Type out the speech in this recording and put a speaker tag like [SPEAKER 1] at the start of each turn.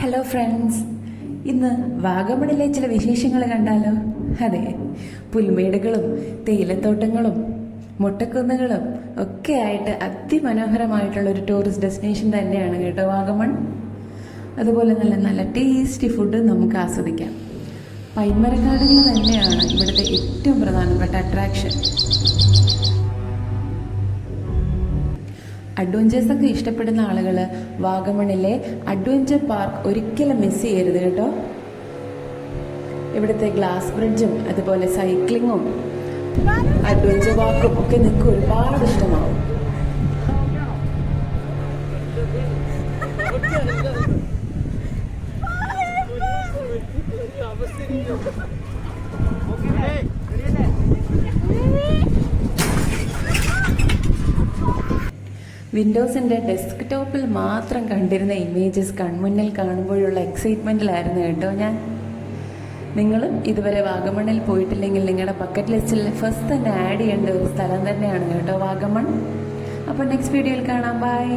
[SPEAKER 1] Hello friends, ഇന്ന് വാഗമണിലെ ചില വിശേഷങ്ങൾ കണ്ടാലോ? അതെ, പുൽമേടുകളും തേയിലത്തോട്ടങ്ങളും മുട്ടക്കുന്നുകളും ഒക്കെ ആയിട്ട് അതിമനോഹരമായിട്ടുള്ള ഒരു ടൂറിസ്റ്റ് ഡെസ്റ്റിനേഷൻ തന്നെയാണ് കേട്ടോ വാഗമൺ. അതുപോലെ നല്ല നല്ല ടേസ്റ്റി ഫുഡ് നമുക്ക് ആസ്വദിക്കാം. പൈൻമരക്കാടുകൾ തന്നെയാണ് ഇവിടുത്തെ ഏറ്റവും പ്രധാനപ്പെട്ട അട്രാക്ഷൻ. അഡ്വഞ്ചേഴ്സൊക്കെ ഇഷ്ടപ്പെടുന്ന ആളുകൾ വാഗമണിലെ അഡ്വഞ്ചർ പാർക്ക് ഒരിക്കലും മിസ് ചെയ്യരുത് കേട്ടോ. ഇവിടുത്തെ ഗ്ലാസ് ബ്രിഡ്ജും അതുപോലെ സൈക്ലിങ്ങും അഡ്വഞ്ചർ വാക്കും ഒക്കെ നിങ്ങൾക്ക് ഒരുപാട് ഇഷ്ടമാവും. വിൻഡോസിൻ്റെ ഡെസ്ക് ടോപ്പിൽ മാത്രം കണ്ടിരുന്ന ഇമേജസ് കൺമുന്നിൽ കാണുമ്പോഴുള്ള എക്സൈറ്റ്മെൻറ്റിലായിരുന്നു കേട്ടോ ഞാൻ. നിങ്ങളും ഇതുവരെ വാഗമണിൽ പോയിട്ടില്ലെങ്കിൽ നിങ്ങളുടെ ബക്കറ്റ് ലിസ്റ്റിൽ ഫസ്റ്റ് തന്നെ ആഡ് ചെയ്യേണ്ട ഒരു സ്ഥലം തന്നെയാണ് കേട്ടോ വാഗമൺ. അപ്പോൾ നെക്സ്റ്റ് വീഡിയോയിൽ കാണാം. ബൈ.